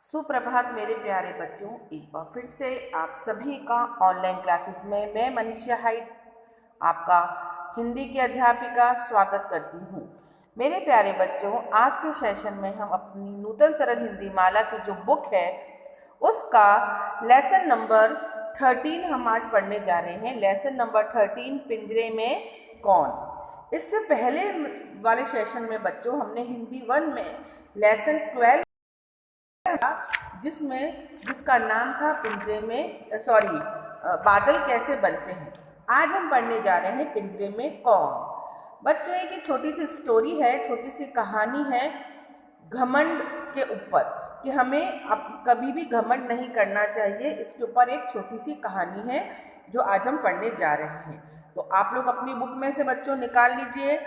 सुप्रभात मेरे प्यारे बच्चों, एक बार फिर से आप सभी का ऑनलाइन क्लासेस में मैं मनीषा हाइट आपका हिंदी की अध्यापिका स्वागत करती हूँ। मेरे प्यारे बच्चों, आज के सेशन में हम अपनी नूतन सरल हिंदी माला की जो बुक है उसका लेसन नंबर 13 हम आज पढ़ने जा रहे हैं। लेसन नंबर 13, पिंजरे में कौन। इससे पहले वाले सेशन में बच्चों हमने हिंदी 1 में लेसन 12 जिसका नाम था पिंजरे में बादल कैसे बनते हैं। आज हम पढ़ने जा रहे हैं पिंजरे में कौन। बच्चों, एक छोटी सी स्टोरी है, छोटी सी कहानी है घमंड के ऊपर कि हमें अब कभी भी घमंड नहीं करना चाहिए। इसके ऊपर एक छोटी सी कहानी है जो आज हम पढ़ने जा रहे हैं। तो आप लोग अपनी बुक में से बच्चों निकाल लीजिए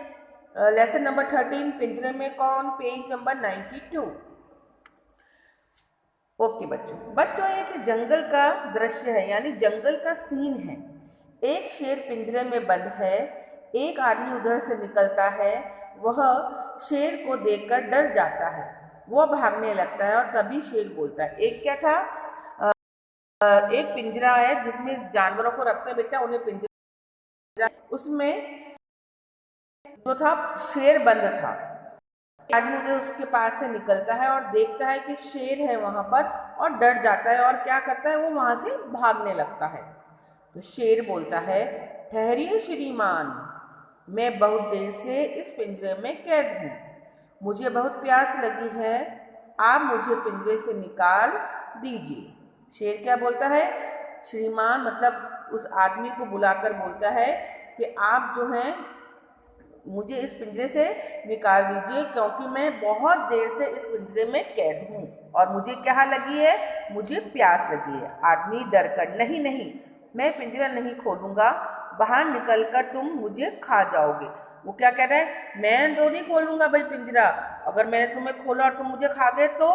लेसन नंबर 13, पिंजरे में कौन, पेज नंबर 92। ओके बच्चों, एक जंगल का दृश्य है, यानी जंगल का सीन है। एक शेर पिंजरे में बंद है। एक आदमी उधर से निकलता है। वह शेर को देखकर डर जाता है। वह भागने लगता है और तभी शेर बोलता है। एक क्या था, एक पिंजरा है जिसमें जानवरों को रखते हैं बेटा, उन्हें पिंजरा, उसमें जो था शेर बंद था। आदमी उधर उसके पास से निकलता है और देखता है कि शेर है वहां पर और डर जाता है और क्या करता है, वो वहां से भागने लगता है। तो शेर बोलता है, ठहरिए श्रीमान, मैं बहुत देर से इस पिंजरे में कैद हूँ। मुझे बहुत प्यास लगी है, आप मुझे पिंजरे से निकाल दीजिए। शेर क्या बोलता है, श्रीमान मतलब उस आदमी को बुलाकर बोलता है कि आप जो हैं मुझे इस पिंजरे से निकाल दीजिए, क्योंकि मैं बहुत देर से इस पिंजरे में कैद हूँ और मुझे क्या लगी है, मुझे प्यास लगी है। आदमी डर कर, नहीं नहीं, मैं पिंजरा नहीं खोलूंगा, बाहर निकलकर तुम मुझे खा जाओगे। वो क्या कह रहा है, मैं तो नहीं खोलूंगा भाई पिंजरा, अगर मैंने तुम्हें खोला और तुम मुझे खा गए तो।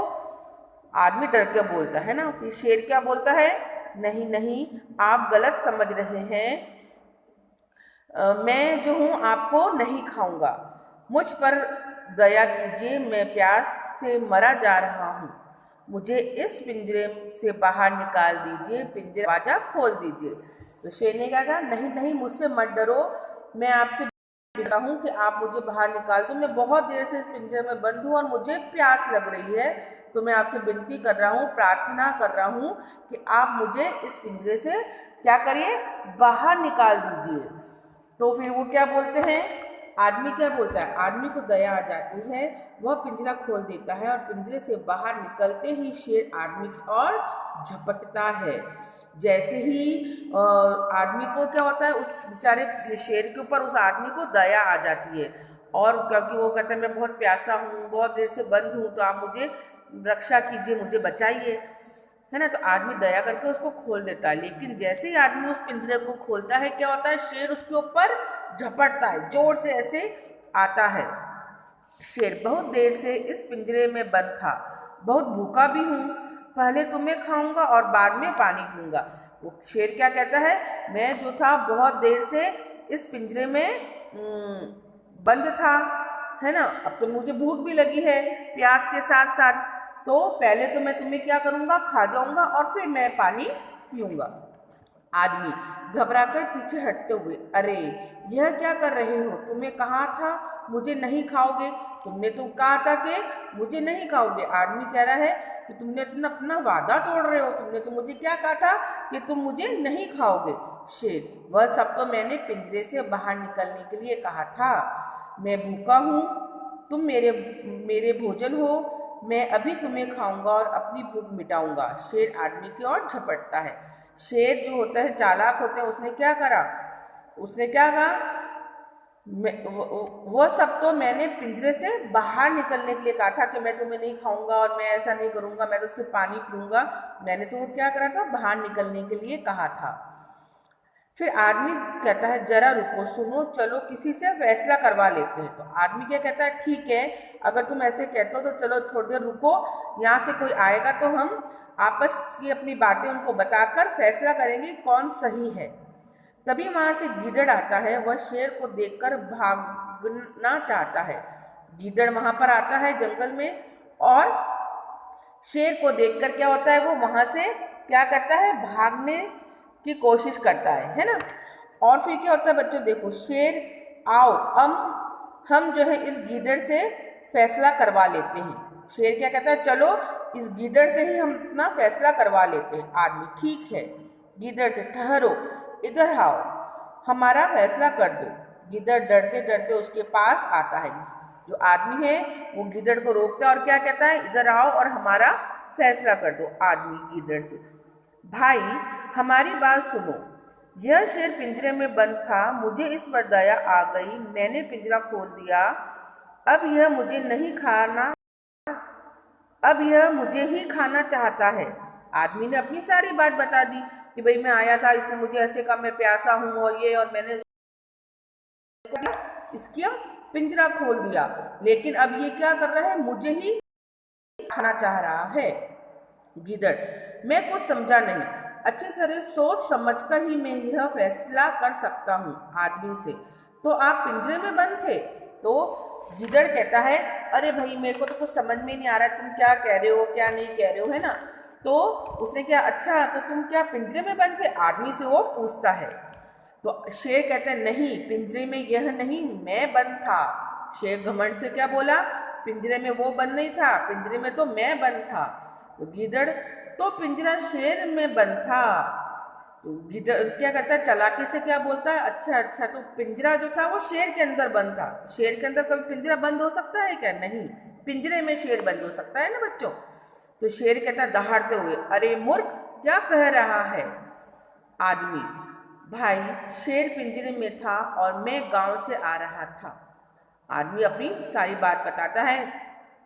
आदमी डर के बोलता है ना। फिर शेर क्या बोलता है, नहीं नहीं, आप गलत समझ रहे हैं, मैं जो हूँ आपको नहीं खाऊंगा, मुझ पर दया कीजिए, मैं प्यास से मरा जा रहा हूँ, मुझे इस पिंजरे से बाहर निकाल दीजिए, पिंजरे दरवाजा खोल दीजिए। तो शेर ने कहा, नहीं नहीं, मुझसे मत डरो, मैं आपसे कहता हूँ कि आप मुझे बाहर निकाल दो, मैं बहुत देर से इस पिंजरे में बंद हूँ और मुझे प्यास लग रही है, तो मैं आपसे विनती कर रहा हूँ, प्रार्थना कर रहा हूँ कि आप मुझे इस पिंजरे से क्या करिए, बाहर निकाल दीजिए। तो फिर वो क्या बोलते हैं, आदमी क्या बोलता है, आदमी को दया आ जाती है, वह पिंजरा खोल देता है और पिंजरे से बाहर निकलते ही शेर आदमी की ओर झपटता है। जैसे ही आदमी को क्या होता है, उस बेचारे शेर के ऊपर उस आदमी को दया आ जाती है, और क्योंकि वो कहता है मैं बहुत प्यासा हूँ, बहुत देर से बंद हूँ, तो आप मुझे रक्षा कीजिए, मुझे बचाइए, है ना। तो आदमी दया करके उसको खोल देता है। लेकिन जैसे ही आदमी उस पिंजरे को खोलता है, क्या होता है, शेर उसके ऊपर झपटता है, जोर से ऐसे आता है। शेर, बहुत देर से इस पिंजरे में बंद था, बहुत भूखा भी हूँ, पहले तुम्हें खाऊंगा और बाद में पानी पीऊंगा। वो शेर क्या कहता है, मैं जो था बहुत देर से इस पिंजरे में बंद था, है ना, अब तो मुझे भूख भी लगी है प्यास के साथ साथ, तो पहले तो मैं तुम्हें क्या करूँगा, खा जाऊँगा और फिर मैं पानी पीऊँगा। आदमी घबराकर पीछे हटते हुए, अरे यह क्या कर रहे हो, तुम्हें कहा था मुझे नहीं खाओगे, तुमने तो कहा था कि मुझे नहीं खाओगे। आदमी कह रहा है कि तुमने अपना वादा तोड़ रहे हो, तुमने तो मुझे क्या कहा था कि तुम मुझे नहीं खाओगे। शेर, वह सब तो मैंने पिंजरे से बाहर निकलने के लिए कहा था, मैं भूखा हूँ, तुम मेरे मेरे भोजन हो, मैं अभी तुम्हें खाऊंगा और अपनी भूख मिटाऊंगा। शेर आदमी की ओर झपटता है। शेर जो होता है, चालाक होता है, उसने क्या करा, उसने क्या कहा, वह सब तो मैंने पिंजरे से बाहर निकलने के लिए कहा था कि मैं तुम्हें नहीं खाऊंगा और मैं ऐसा नहीं करूंगा, मैं तो सिर्फ पानी पीऊंगा, मैंने तो वो क्या करा था, बाहर निकलने के लिए कहा था। फिर आदमी कहता है, जरा रुको, सुनो, चलो किसी से फैसला करवा लेते हैं। तो आदमी क्या कहता है, ठीक है, अगर तुम ऐसे कहते हो तो चलो थोड़ी देर रुको, यहाँ से कोई आएगा तो हम आपस की अपनी बातें उनको बताकर फैसला करेंगे कौन सही है। तभी वहाँ से गीदड़ आता है। वह शेर को देखकर भागना चाहता है। गीदड़ वहाँ पर आता है जंगल में और शेर को देखकर क्या होता है, वो वहां से क्या करता है, भागने की कोशिश करता है ना। और फिर क्या होता है बच्चों, देखो शेर, आओ हम जो है इस गीदड़ से फैसला करवा लेते हैं। शेर क्या कहता है, चलो इस गीदड़ से ही हम अपना फैसला करवा लेते हैं। आदमी, ठीक है। गीदड़ से, ठहरो, इधर आओ, हमारा फैसला कर दो। गीदड़ डरते डरते उसके पास आता है। जो आदमी है वो गीदड़ को रोकता है और क्या कहता है, इधर आओ और हमारा फैसला कर दो। आदमी गीदड़ से, भाई हमारी बात सुनो, यह शेर पिंजरे में बंद था, मुझे इस पर दया आ गई, मैंने पिंजरा खोल दिया। अब यह मुझे नहीं खाना, अब यह मुझे ही खाना चाहता है। आदमी ने अपनी सारी बात बता दी कि भाई मैं आया था, इसने मुझे ऐसे कहा मैं प्यासा हूँ और ये, और मैंने इसका पिंजरा खोल दिया, लेकिन अब ये क्या कर रहा है, मुझे ही खाना चाह रहा है। गीदड़, मैं कुछ समझा नहीं, अच्छी तरह सोच समझकर ही मैं यह फैसला कर सकता हूँ। आदमी से, तो आप पिंजरे में बंद थे? तो गीदड़ कहता है, अरे भाई मेरे को तो कुछ समझ में नहीं आ रहा है, तुम क्या कह रहे हो क्या नहीं कह रहे हो, है ना। तो उसने क्या, अच्छा तो तुम क्या पिंजरे में बंद थे, आदमी से वो पूछता है। तो शेर कहता है, नहीं पिंजरे में यह नहीं, मैं बंद था। शेर घमंड से क्या बोला, पिंजरे में वो बंद नहीं था, पिंजरे में तो मैं बंद था। तो गीदड़, तो पिंजरा शेर में बंद था। तो गीदड़ क्या करता है, चालाकी से क्या बोलता है, अच्छा अच्छा, तो पिंजरा जो था वो शेर के अंदर बंद था। शेर के अंदर कभी पिंजरा बंद हो सकता है क्या, नहीं, पिंजरे में शेर बंद हो सकता है ना बच्चों। तो शेर कहता है दहाड़ते हुए, अरे मूर्ख क्या कह रहा है। आदमी, भाई शेर पिंजरे में था और मैं गांव से आ रहा था। आदमी अपनी सारी बात बताता है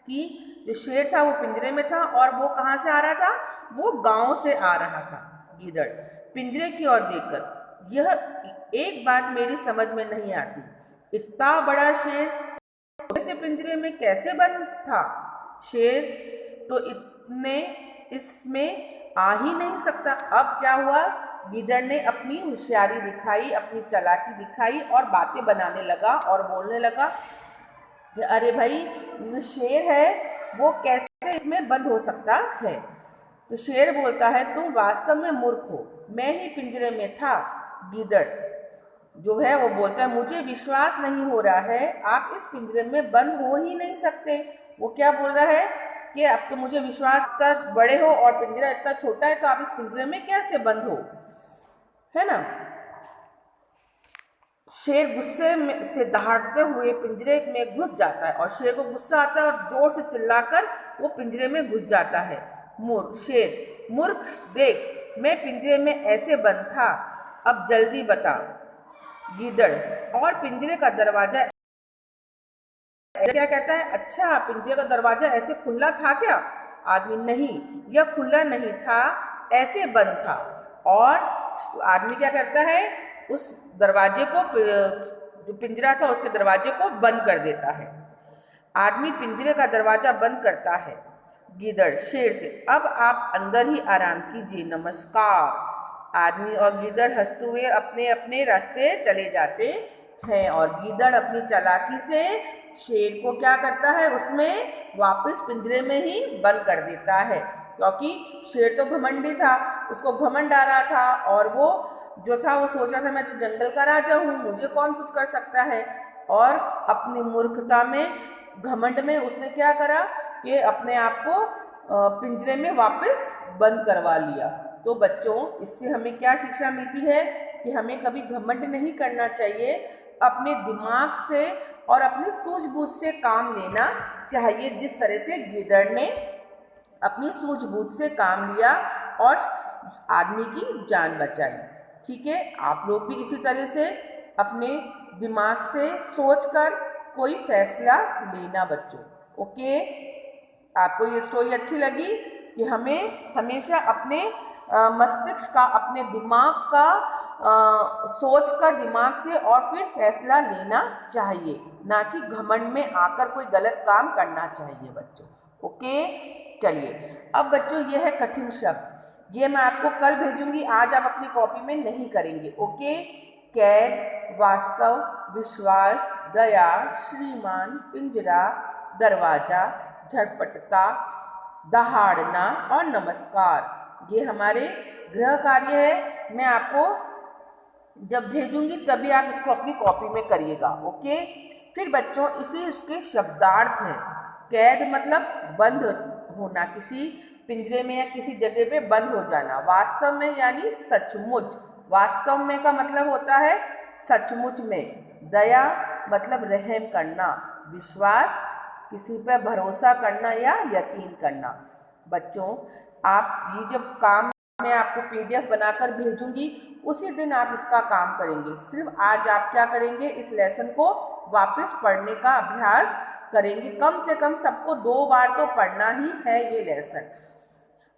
कि जो शेर था वो पिंजरे में था और वो कहाँ से आ रहा था, वो गांव से आ रहा था। गीदड़ पिंजरे की ओर देखकर, यह एक बात मेरी समझ में नहीं आती, इतना बड़ा शेर छोटे से पिंजरे में कैसे बंद था। शेर तो इतने इसमें आ ही नहीं सकता। अब क्या हुआ, गीदड़ ने अपनी होशियारी दिखाई, अपनी चालाकी दिखाई और बातें बनाने लगा और बोलने लगा कि अरे भाई ये जो शेर है वो कैसे इसमें बंद हो सकता है। तो शेर बोलता है, तुम वास्तव में मूर्ख हो, मैं ही पिंजरे में था। गीदड़ जो है वो बोलता है, मुझे विश्वास नहीं हो रहा है, आप इस पिंजरे में बंद हो ही नहीं सकते। वो क्या बोल रहा है कि अब तो मुझे विश्वास, इतना बड़े हो और पिंजरा इतना छोटा है, तो आप इस पिंजरे में कैसे बंद हो, है ना। शेर गुस्से में से दहाड़ते हुए पिंजरे में घुस जाता है और शेर को गुस्सा आता है और जोर से चिल्लाकर वो पिंजरे में घुस जाता है। शेर, मूर्ख देख, मैं पिंजरे में ऐसे बंद था, अब जल्दी बता। गीदड़, और पिंजरे का दरवाजा क्या कहता है, अच्छा पिंजरे का दरवाजा ऐसे खुला था क्या। आदमी, नहीं यह खुला नहीं था, ऐसे बंद था। और आदमी क्या करता है, उस दरवाजे को, जो पिंजरा था उसके दरवाजे को बंद कर देता है। आदमी पिंजरे का दरवाजा बंद करता है। गीदड़ शेर से, अब आप अंदर ही आराम कीजिए, नमस्कार। आदमी और गीदड़ हंसते हुए अपने अपने रास्ते चले जाते हैं और गीदड़ अपनी चालाकी से शेर को क्या करता है, उसमें वापस पिंजरे में ही बंद कर देता है। क्योंकि शेर तो घमंडी था, उसको घमंड आ रहा था और वो जो था वो सोच रहा था मैं तो जंगल का राजा हूँ, मुझे कौन कुछ कर सकता है। और अपनी मूर्खता में, घमंड में उसने क्या करा कि अपने आप को पिंजरे में वापस बंद करवा लिया। तो बच्चों, इससे हमें क्या शिक्षा मिलती है कि हमें कभी घमंड नहीं करना चाहिए, अपने दिमाग से और अपनी सूझबूझ से काम लेना चाहिए, जिस तरह से गीदड़ ने अपनी सूझबूझ से काम लिया और आदमी की जान बचाई। ठीक है, आप लोग भी इसी तरह से अपने दिमाग से सोचकर कोई फैसला लेना बच्चों। ओके, आपको ये स्टोरी अच्छी लगी कि हमें हमेशा अपने मस्तिष्क का, अपने दिमाग का सोच कर दिमाग से और फिर फैसला लेना चाहिए, ना कि घमंड में आकर कोई गलत काम करना चाहिए बच्चों। ओके, चलिए अब बच्चों ये है कठिन शब्द, ये मैं आपको कल भेजूंगी, आज आप अपनी कॉपी में नहीं करेंगे। ओके, कैद, वास्तव, विश्वास, दया, श्रीमान, पिंजरा, दरवाजा, झटपटता, दहाड़ना और नमस्कार। ये हमारे गृह कार्य है। मैं आपको जब भेजूंगी तभी आप इसको अपनी कॉपी में करिएगा। ओके। फिर बच्चों इसी उसके शब्दार्थ हैं। कैद मतलब बंद होना, किसी पिंजरे में या किसी जगह पे बंद हो जाना। वास्तव में यानी सचमुच। वास्तव में का मतलब होता है सचमुच में। दया मतलब रहम करना। विश्वास किसी पर भरोसा करना या यकीन करना। बच्चों आप ये जब काम मैं आपको पीडीएफ बनाकर भेजूंगी उसी दिन आप इसका काम करेंगे। सिर्फ आज आप क्या करेंगे, इस लेसन को वापस पढ़ने का अभ्यास करेंगे। कम से कम सबको 2 बार तो पढ़ना ही है ये लेसन।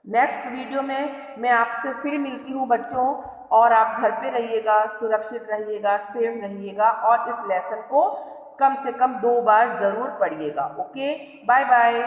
नेक्स्ट वीडियो में मैं आपसे फिर मिलती हूँ बच्चों, और आप घर पे रहिएगा, सुरक्षित रहिएगा, सेफ रहिएगा और इस लेसन को कम से कम 2 बार जरूर पढ़िएगा। Okay, bye bye.